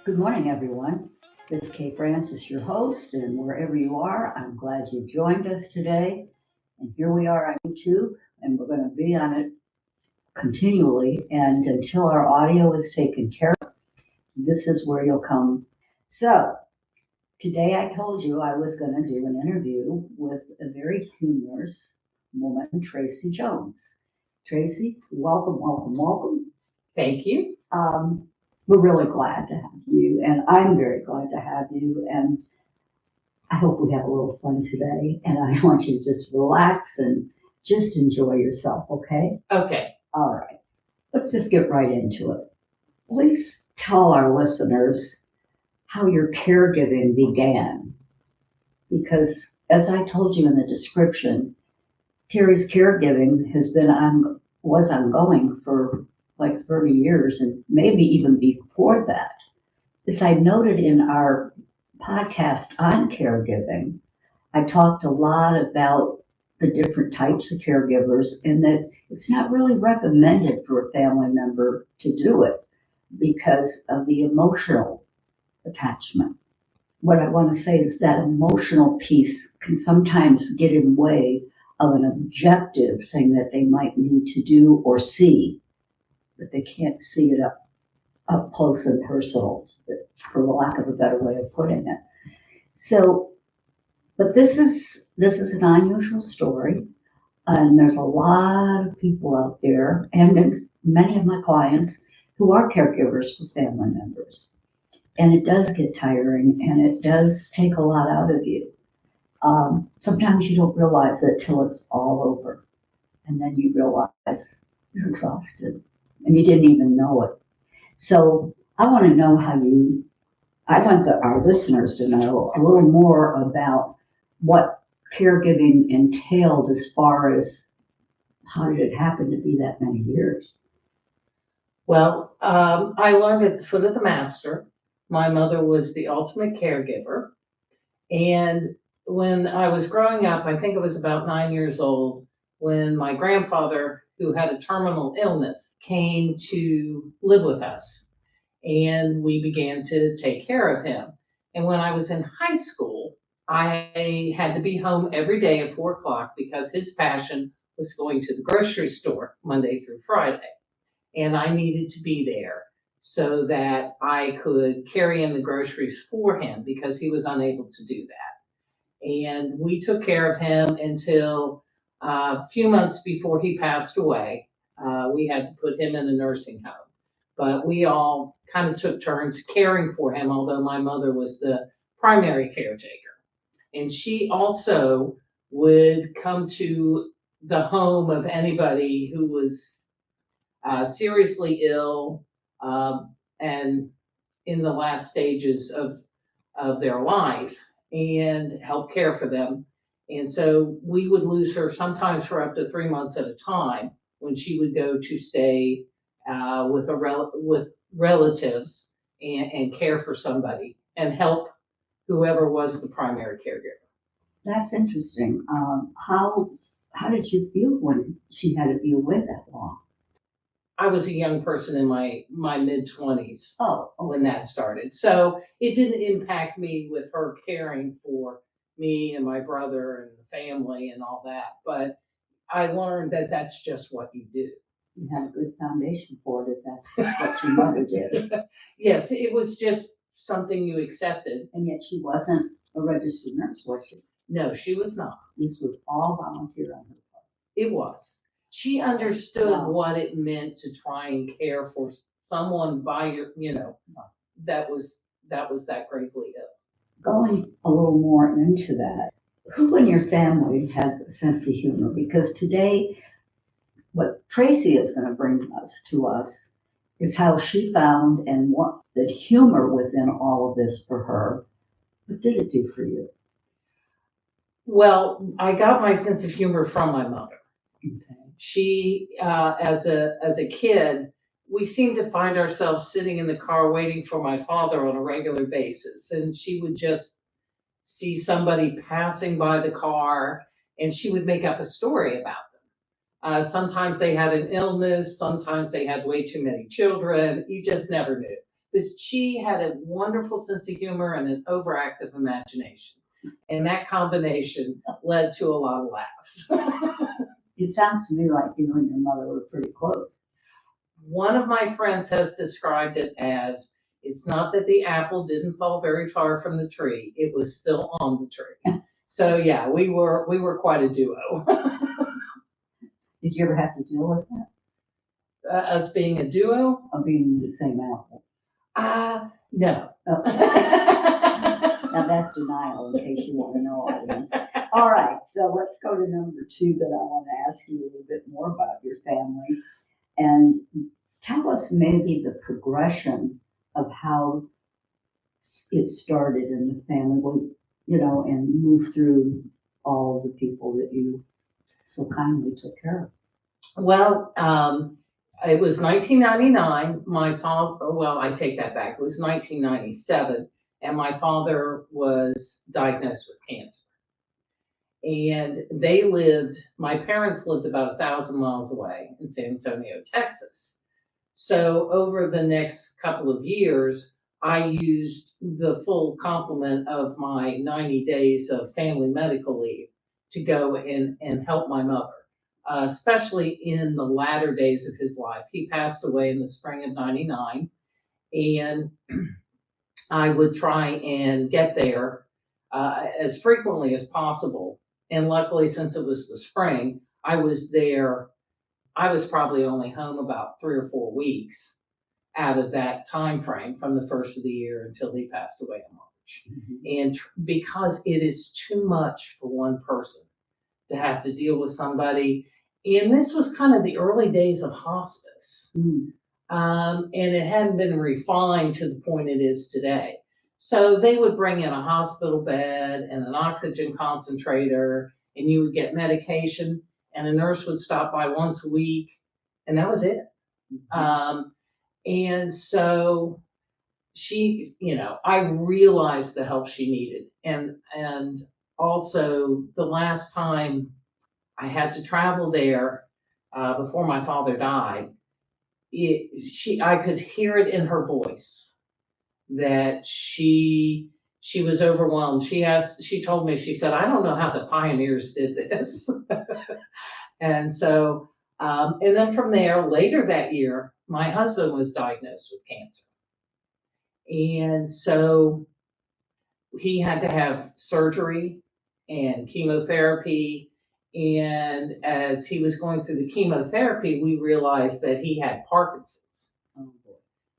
Good morning, everyone. This is Kay Francis, your host, and wherever you are, I'm glad you joined us today. And here we are on YouTube, and we're going to be on it continually. And until our audio is taken care of, this is where you'll come. So, today I told you I was going to do an interview with a very humorous woman, Tracey Jones. Tracey, welcome, welcome, welcome. Thank you. We're really glad to have you, and I'm very glad to have you, and I hope we have a little fun today, and I want you to just relax and just enjoy yourself, okay? Okay. All right, let's just get right into it. Please tell our listeners how your caregiving began, because as I told you in the description, Terry's caregiving was ongoing for like 30 years and maybe even before that. As I noted in our podcast on caregiving, I talked a lot about the different types of caregivers and that it's not really recommended for a family member to do it because of the emotional attachment. What I want to say is that emotional piece can sometimes get in the way of an objective thing that they might need to do or see, but they can't see it up close and personal, for lack of a better way of putting it. So, but this is an unusual story, and there's a lot of people out there, and many of my clients who are caregivers for family members, and it does get tiring, and it does take a lot out of you. Sometimes you don't realize it till it's all over, and then you realize you're exhausted, and you didn't even know it. So I want to know I want our listeners to know a little more about what caregiving entailed as far as how did it happen to be that many years? Well, I learned at the foot of the master. My mother was the ultimate caregiver. And when I was growing up, I think I was about 9 years old, when my grandfather, who had a terminal illness, came to live with us. And we began to take care of him. And when I was in high school, I had to be home every day at 4 o'clock because his passion was going to the grocery store Monday through Friday. And I needed to be there so that I could carry in the groceries for him because he was unable to do that. And we took care of him until a few months before he passed away. We had to put him in a nursing home. But we all kind of took turns caring for him, although my mother was the primary caretaker. And she also would come to the home of anybody who was seriously ill and in the last stages of their life and help care for them. And so we would lose her sometimes for up to 3 months at a time when she would go to stay with relatives and care for somebody and help whoever was the primary caregiver. That's interesting. How did you feel when she had to be away that long? I was a young person in my mid-20s when Okay. that started. So it didn't impact me with her caring for me and my brother and the family and all that. But I learned that that's just what you do. You had a good foundation for it if that's what your mother did. Yes, it was just something you accepted. And yet she wasn't a registered nurse, was she? No, she was not. This was all volunteer on her part. It was. She understood Wow. what it meant to try and care for someone by that was that gravely ill. Going a little more into that, who in your family had a sense of humor? Because today, what Tracey is going to bring to us is how she found and what the humor within all of this for her. What did it do for you? Well, I got my sense of humor from my mother. Okay. She, as a kid, we seemed to find ourselves sitting in the car waiting for my father on a regular basis, and she would just see somebody passing by the car, and she would make up a story about them. Sometimes they had an illness, sometimes they had way too many children. You just never knew. but she had a wonderful sense of humor and an overactive imagination. And that combination led to a lot of laughs. It sounds to me like you and your mother were pretty close. One of my friends has described it as, it's not that the apple didn't fall very far from the tree, it was still on the tree. So yeah, we were quite a duo. Did you ever have to deal with that? Us being a duo? Of being the same apple? No. Oh. Now that's denial, in case you want to know, audience. All right, so let's go to number 2 that I want to ask you a little bit more about your family. And tell us maybe the progression of how it started in the family, and move through all the people that you so kindly took care of. Well, it was 1999. My father, well, I take that back. It was 1997, and my father was diagnosed with cancer. And my parents lived about 1,000 miles away in San Antonio, Texas. So over the next couple of years, I used the full complement of my 90 days of family medical leave to go and help my mother, especially in the latter days of his life. He passed away in the spring of 99, and I would try and get there as frequently as possible. And luckily, since it was the spring, I was there. I was probably only home about 3 or 4 weeks out of that time frame from the first of the year until he passed away in March. Mm-hmm. And because it is too much for one person to have to deal with somebody, and this was kind of the early days of hospice, and it hadn't been refined to the point it is today. So they would bring in a hospital bed and an oxygen concentrator, and you would get medication, and a nurse would stop by once a week, and that was it. Mm-hmm. And so she, I realized the help she needed. And also the last time I had to travel there, before my father died, I could hear it in her voice that she was overwhelmed. She told me, she said, I don't know how the pioneers did this. And so, and then from there, later that year, my husband was diagnosed with cancer. And so he had to have surgery and chemotherapy. And as he was going through the chemotherapy, we realized that he had Parkinson's. Oh boy.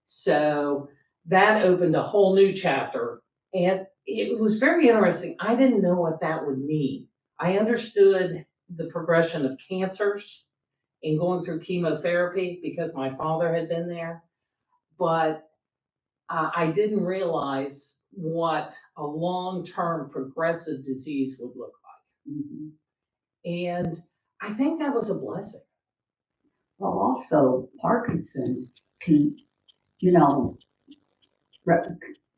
So that opened a whole new chapter. And it was very interesting. I didn't know what that would mean. I understood the progression of cancers and going through chemotherapy because my father had been there. But I didn't realize what a long-term progressive disease would look like. Mm-hmm. And I think that was a blessing. Well, also, Parkinson can,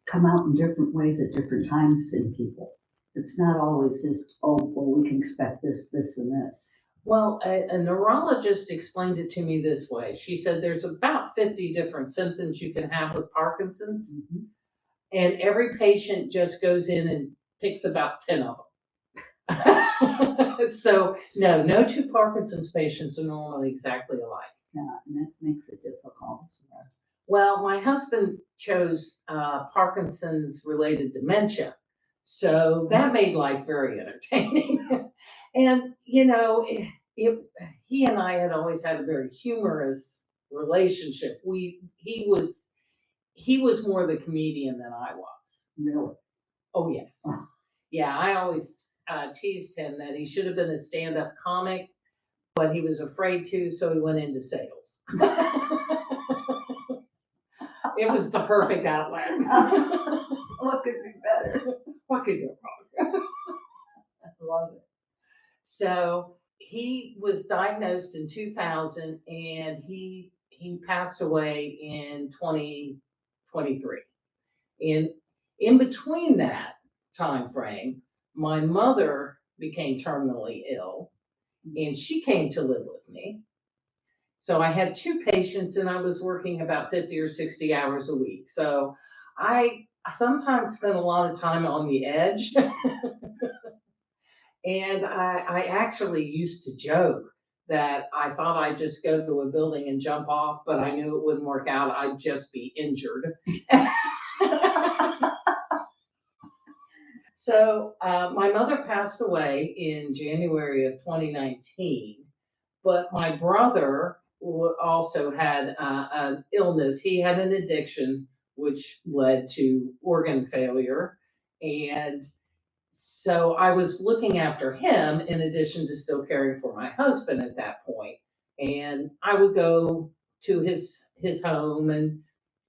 come out in different ways at different times in people. It's not always just, we can expect this, this, and this. Well, a neurologist explained it to me this way. She said there's about 50 different symptoms you can have with Parkinson's, mm-hmm. and every patient just goes in and picks about 10 of them. So, no 2 Parkinson's patients are normally exactly alike. Yeah, and that makes it difficult. Well, my husband chose Parkinson's-related dementia, so that made life very entertaining. And, he and I had always had a very humorous relationship. He was more the comedian than I was. Really? Oh, yes. Oh. Yeah, I always teased him that he should have been a stand-up comic, but he was afraid to, so he went into sales. It was the perfect outlet. What could be better? What could go wrong? I love it. So he was diagnosed in 2000, and he passed away in 2023. And in between that time frame, my mother became terminally ill, and she came to live with me. So I had two patients and I was working about 50 or 60 hours a week. So I sometimes spent a lot of time on the edge. And I actually used to joke that I thought I'd just go to a building and jump off, but I knew it wouldn't work out. I'd just be injured. So my mother passed away in January of 2019, but my brother also had an illness. He had an addiction, which led to organ failure. And so I was looking after him in addition to still caring for my husband at that point. And I would go to his home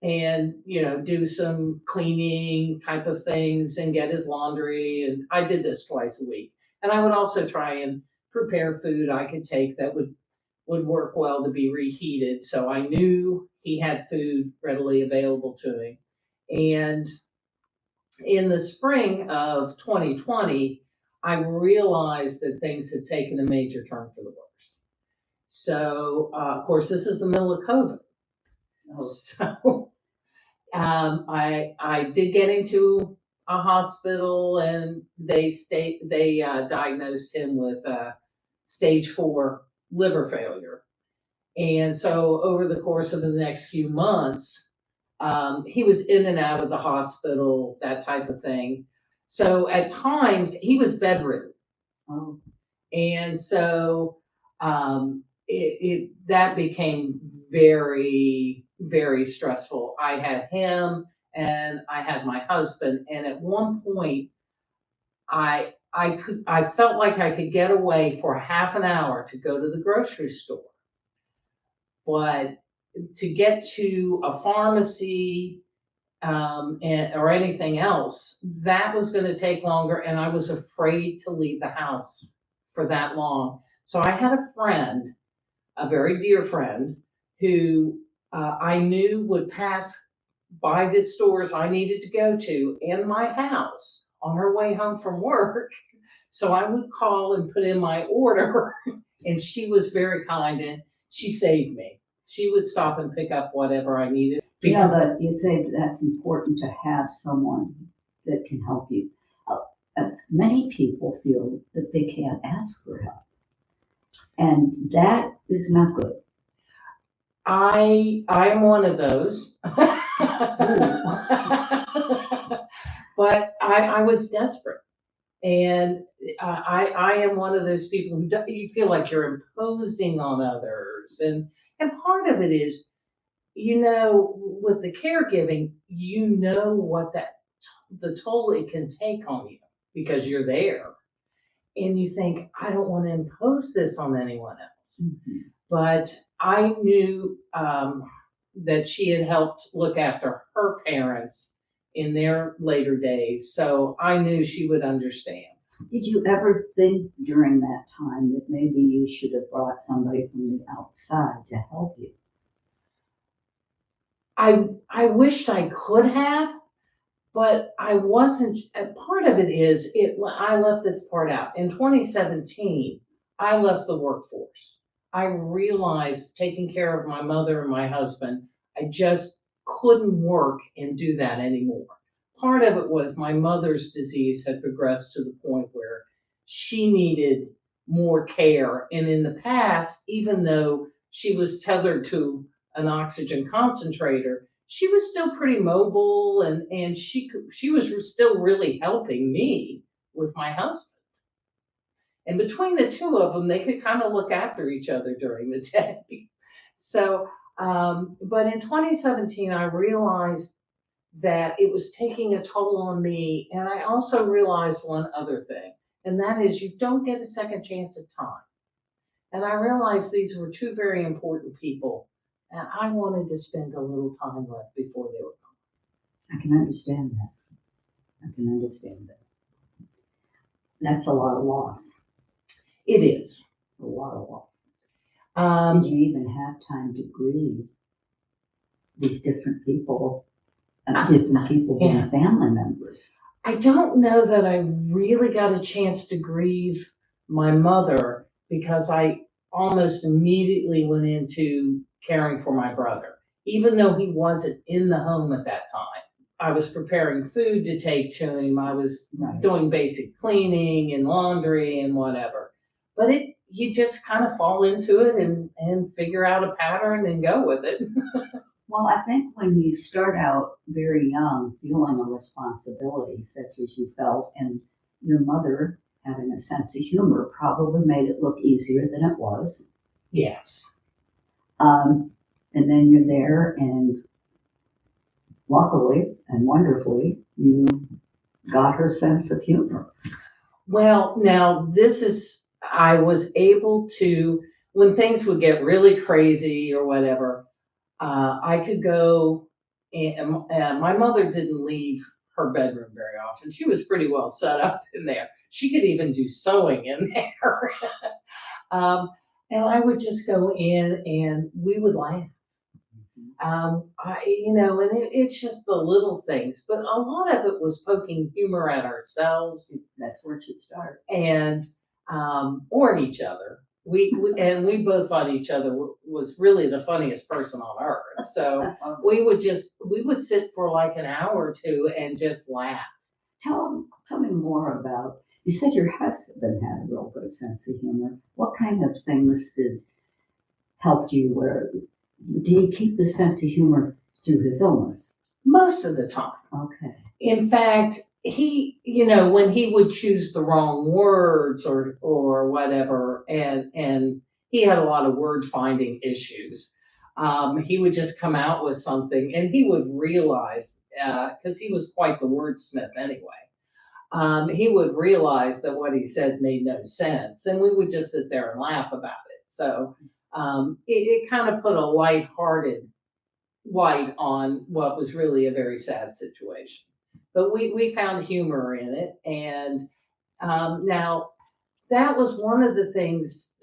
and do some cleaning type of things and get his laundry, and I did this twice a week. And I would also try and prepare food I could take that would work well to be reheated, so I knew he had food readily available to him. And in the spring of 2020, I realized that things had taken a major turn for the worse. So of course this is the middle of COVID. Oh. So I did get into a hospital, and they diagnosed him with stage 4 liver failure. And so over the course of the next few months, he was in and out of the hospital, that type of thing. So at times he was bedridden. Oh. And so that became very, very stressful. I had him and I had my husband, and at one point I felt like I could get away for half an hour to go to the grocery store. But to get to a pharmacy or anything else, that was going to take longer, and I was afraid to leave the house for that long. So I had a friend, a very dear friend, who I knew would pass by the stores I needed to go to in my house on her way home from work. So I would call and put in my order, and she was very kind, and she saved me. She would stop and pick up whatever I needed. But you say that's important to have someone that can help you. Many people feel that they can't ask for help, and that is not good. I'm one of those. But I was desperate. And I am one of those people who you feel like you're imposing on others. And part of it is, with the caregiving, what the toll it can take on you because you're there. And you think, I don't want to impose this on anyone else. Mm-hmm. But I knew that she had helped look after her parents in their later days. So I knew she would understand. Did you ever think during that time that maybe you should have brought somebody from the outside to help you? I wished I could have, but I wasn't. Part of it is I left this part out. In 2017, I left the workforce. I realized taking care of my mother and my husband, I just couldn't work and do that anymore. Part of it was my mother's disease had progressed to the point where she needed more care. And in the past, even though she was tethered to an oxygen concentrator, she was still pretty mobile, and she was still really helping me with my husband. And between the two of them, they could kind of look after each other during the day. So, but in 2017, I realized that it was taking a toll on me. And I also realized one other thing, and that is you don't get a second chance at time. And I realized these were two very important people, and I wanted to spend a little time left before they were gone. I can understand that. I can understand that. That's a lot of loss. It is. It's a lot of loss. Did you even have time to grieve these different people, being family members? I don't know that I really got a chance to grieve my mother because I almost immediately went into caring for my brother, even though he wasn't in the home at that time. I was preparing food to take to him. I was doing basic cleaning and laundry and whatever. But you just kind of fall into it and figure out a pattern and go with it. Well, I think when you start out very young, feeling a responsibility such as you felt, and your mother having a sense of humor probably made it look easier than it was. Yes. And then you're there, and luckily and wonderfully, you got her sense of humor. Well, now I was able to, when things would get really crazy or whatever, I could go, and my mother didn't leave her bedroom very often. She was pretty well set up in there. She could even do sewing in there. And I would just go in and we would laugh. And it's just the little things, but a lot of it was poking humor at ourselves. That's where it should start. And, or at each other. We both thought each other was really the funniest person on earth. So we would sit for like an hour or two and just laugh. Tell me more about, you said your husband had a real good sense of humor. What kind of things helped you? Did he keep the sense of humor through his illness? Most of the time. Okay. In fact, he, when he would choose the wrong words or whatever, and he had a lot of word finding issues, he would just come out with something and he would realize, because he was quite the wordsmith anyway, he would realize that what he said made no sense, and we would just sit there and laugh about it. So it kind of put a lighthearted light on what was really a very sad situation. But we found humor in it. And now that was one of the things,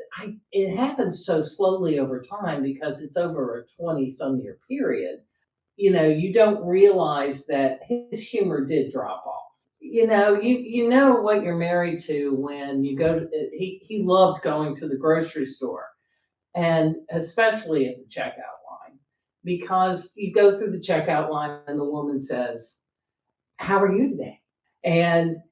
it happens so slowly over time because it's over a 20-some year period. You don't realize that his humor did drop off. You know what you're married to when you go to, he loved going to the grocery store, and especially at the checkout line, because you go through the checkout line and the woman says, "How are you today?" And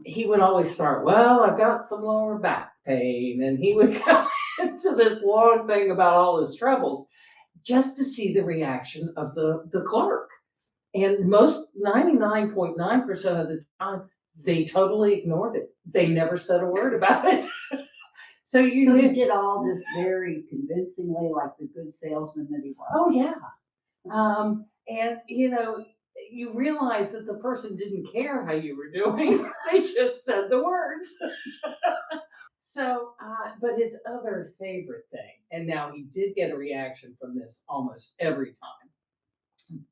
he would always start, "Well, I've got some lower back pain," and he would go into this long thing about all his troubles, just to see the reaction of the clerk. And 99.9% of the time, they totally ignored it. They never said a word about it. So you did all this very convincingly, like the good salesman that he was. Oh yeah. And you realize that the person didn't care how you were doing. They just said the words. So, but his other favorite thing, and now he did get a reaction from this almost every time.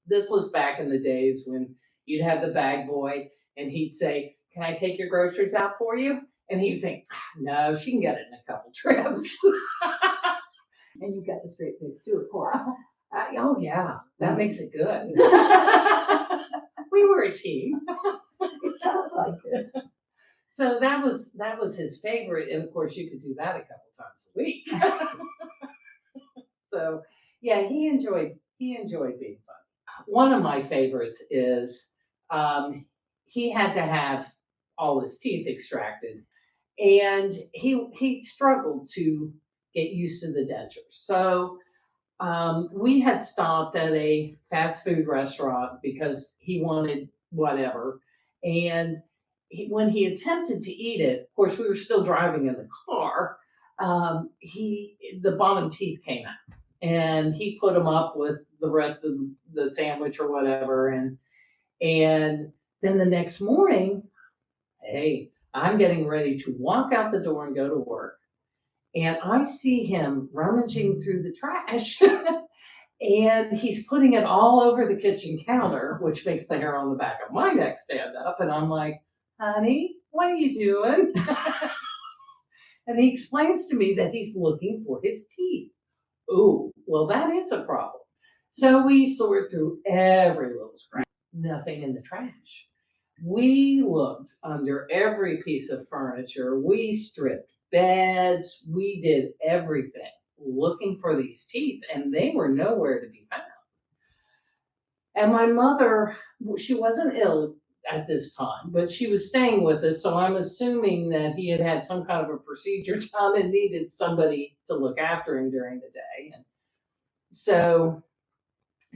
This was back in the days when you'd have the bag boy and he'd say, "Can I take your groceries out for you?" And he'd say, "No, she can get it in a couple trips." And you got the straight face too, of course. Oh yeah, that makes it good. We were a team. It sounds like it. So that was his favorite, and of course you could do that a couple times a week. So yeah, he enjoyed being funny. One of my favorites is he had to have all his teeth extracted, and he struggled to get used to the dentures. So we had stopped at a fast food restaurant because he wanted whatever. And when he attempted to eat it, of course, we were still driving in the car, the bottom teeth came out. And he put them up with the rest of the sandwich or whatever. And then the next morning, hey, I'm getting ready to walk out the door and go to work. And I see him rummaging through the trash and he's putting it all over the kitchen counter, which makes the hair on the back of my neck stand up. And I'm like, "Honey, what are you doing?" And he explains to me that he's looking for his teeth. Oh, well, that is a problem. So we sort through every little scrap, nothing in the trash. We looked under every piece of furniture. We stripped beds. We did everything looking for these teeth, and they were nowhere to be found. And my mother, she wasn't ill at this time, but she was staying with us, so I'm assuming that he had had some kind of a procedure done and needed somebody to look after him during the day. And so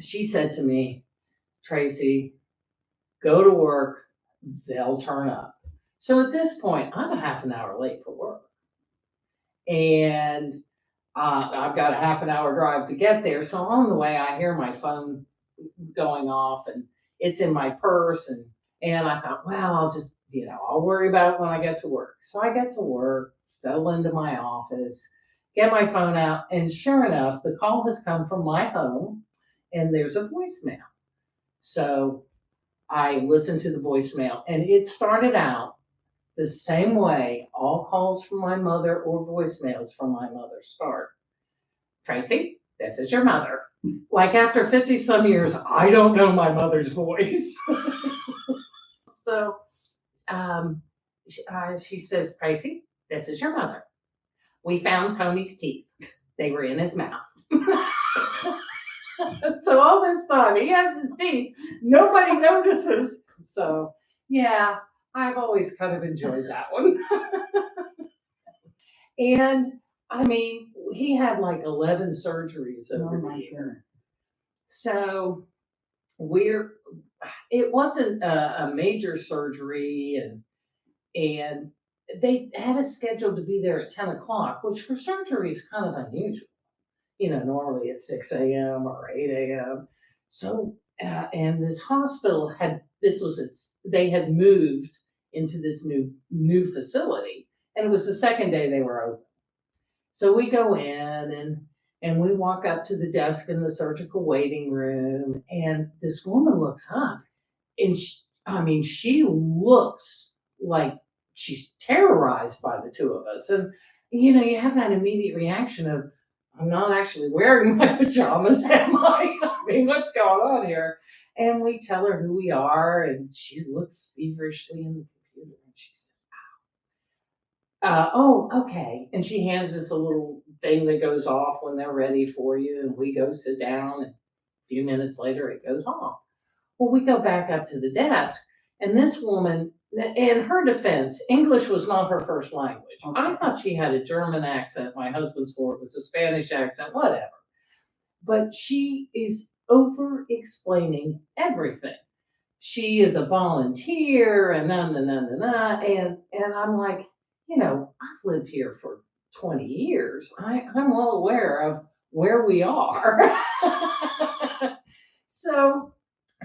she said to me, Tracy, go to work, they'll turn up. So at this point, I'm a half an hour late for work. And I've got a half an hour drive to get there. So on the way, I hear my phone going off and it's in my purse. And I thought, well, I'll just, I'll worry about it when I get to work. So I get to work, settle into my office, get my phone out. And sure enough, the call has come from my home and there's a voicemail. So I listened to the voicemail and it started out the same way all calls from my mother or voicemails from my mother start. Tracy, this is your mother. Like after 50 some years, I don't know my mother's voice. So she says, Tracy, this is your mother. We found Tony's teeth. They were in his mouth. So all this time, he has his teeth. Nobody notices. So, yeah, I've always kind of enjoyed that one. And, I mean, he had like 11 surgeries over the years. So, it wasn't a major surgery, and they had us scheduled to be there at 10 o'clock, which for surgery is kind of unusual. Normally it's 6 a.m. or 8 a.m. So, and this hospital they had moved into this new facility, and it was the second day they were open. So we go in and we walk up to the desk in the surgical waiting room, and this woman looks up, and she looks like she's terrorized by the two of us. And, you have that immediate reaction of, I'm not actually wearing my pajamas, am I? I mean, what's going on here? And we tell her who we are, and she looks feverishly in the computer, and she says, oh, okay. And she hands us a little thing that goes off when they're ready for you, and we go sit down, and a few minutes later it goes off. Well, we go back up to the desk, and this woman, in her defense, English was not her first language. Okay. I thought she had a German accent. My husband swore it was a Spanish accent, whatever. But she is over explaining everything. She is a volunteer and and I'm like, I've lived here for 20 years. I'm well aware of where we are. So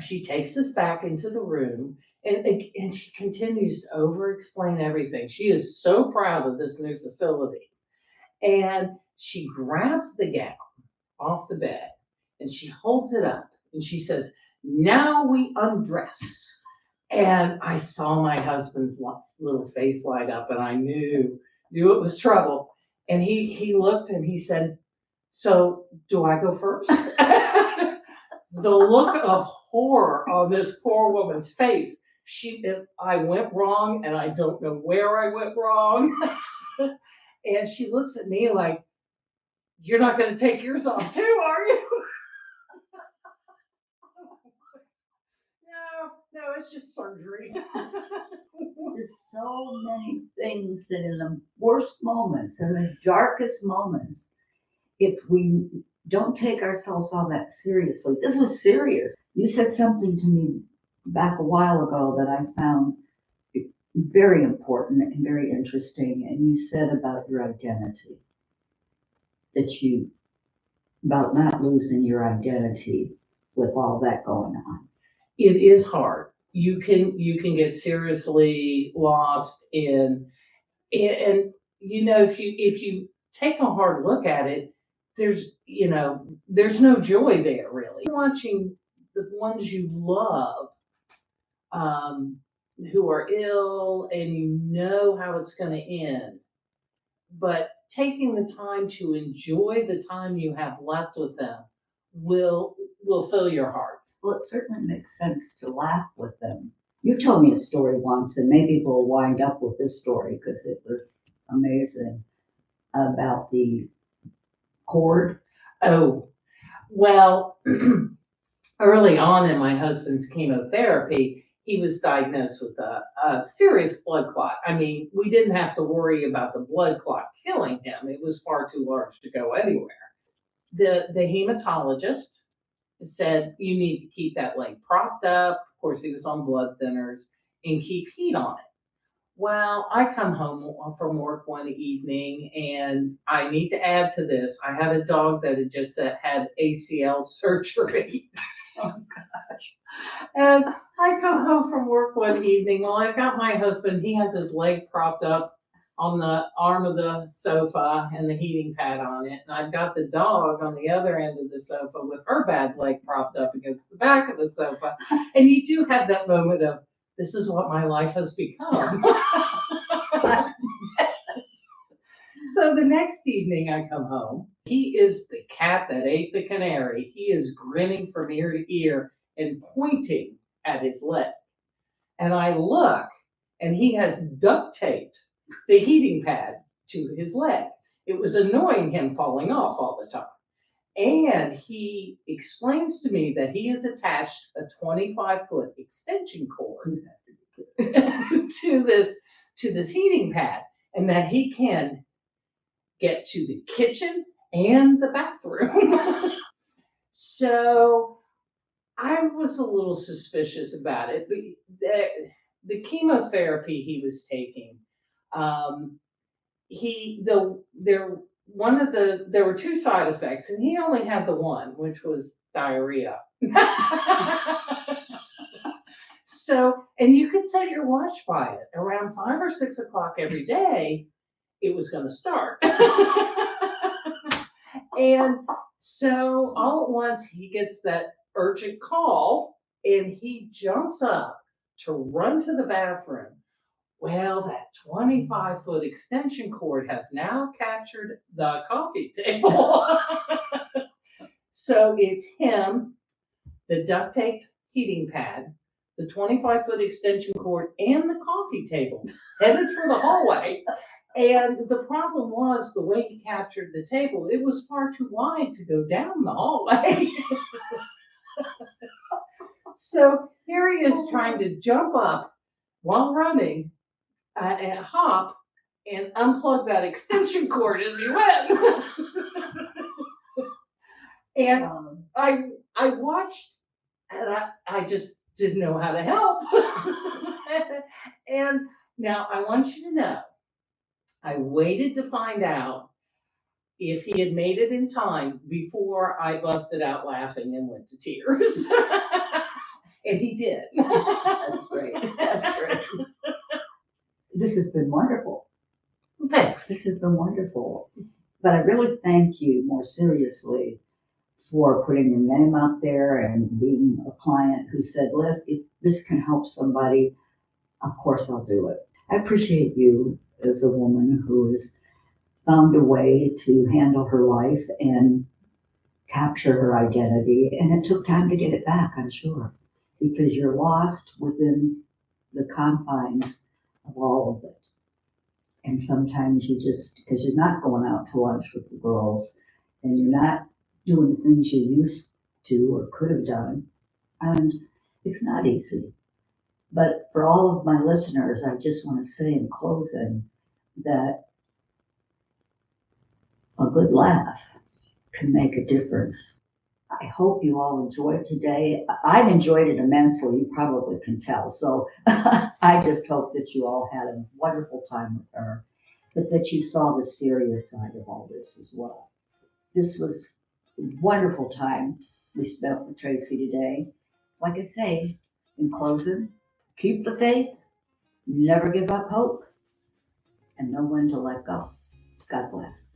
she takes us back into the room and she continues to over explain everything. She is so proud of this new facility. And she grabs the gown off the bed and she holds it up and she says, now we undress. And I saw my husband's little face light up and I knew it was trouble. And he looked and he said, so do I go first? The look of horror on this poor woman's face. I went wrong and I don't know where I went wrong. And she looks at me like, you're not going to take yours off too, are you? No, it's just surgery. Just so many things that in the worst moments, in the darkest moments, if we don't take ourselves all that seriously. This was serious. You said something to me back a while ago that I found very important and very interesting. And you said about your identity, about not losing your identity with all that going on. It is hard. You can get seriously lost and if you take a hard look at it, there's no joy there really. Watching the ones you love who are ill and how it's going to end, but taking the time to enjoy the time you have left with them will fill your heart. Well, it certainly makes sense to laugh with them. You told me a story once, and maybe we'll wind up with this story because it was amazing about the cord. Oh, well, early on in my husband's chemotherapy, he was diagnosed with a serious blood clot. I mean, we didn't have to worry about the blood clot killing him. It was far too large to go anywhere. The hematologist said, you need to keep that leg propped up. Of course, he was on blood thinners and keep heat on it. Well, I come home from work one evening and I need to add to this. I had a dog that had just had ACL surgery. Oh gosh. And I come home from work one evening. Well, I've got my husband, he has his leg propped up on the arm of the sofa and the heating pad on it. And I've got the dog on the other end of the sofa with her bad leg propped up against the back of the sofa. And you do have that moment of, this is what my life has become. So the next evening I come home, he is the cat that ate the canary. He is grinning from ear to ear and pointing at his leg. And I look, and he has duct taped the heating pad to his leg. It was annoying him falling off all the time. And he explains to me that he has attached a 25-foot extension cord to this heating pad, and that he can get to the kitchen and the bathroom. So I was a little suspicious about it. The chemotherapy he was taking, there were two side effects, and he only had the one, which was diarrhea. So, and you could set your watch by it. Around 5 or 6 o'clock every day, it was going to start. And so all at once he gets that urgent call and he jumps up to run to the bathroom. Well, that 25-foot extension cord has now captured the coffee table. So it's him, the duct tape heating pad, the 25-foot extension cord, and the coffee table headed for the hallway. And the problem was the way he captured the table, it was far too wide to go down the hallway. So here he is trying to jump up while running and hop and unplug that extension cord as he went. And I watched and I just didn't know how to help. And now I want you to know, I waited to find out if he had made it in time before I busted out laughing and went to tears. And he did. That's great. That's great. This has been wonderful. Thanks. This has been wonderful. But I really thank you more seriously for putting your name out there and being a client who said, if this can help somebody, of course I'll do it. I appreciate you as a woman who has found a way to handle her life and capture her identity. And it took time to get it back, I'm sure, because you're lost within the confines of all of it. And sometimes you just, because you're not going out to lunch with the girls and you're not doing the things you used to or could have done, and it's not easy. But for all of my listeners, I just want to say in closing that a good laugh can make a difference. I hope you all enjoyed today. I've enjoyed it immensely, you probably can tell. So I just hope that you all had a wonderful time with her, but that you saw the serious side of all this as well. This was a wonderful time we spent with Tracey today. Like I say, in closing, keep the faith, never give up hope, and know when to let go. God bless.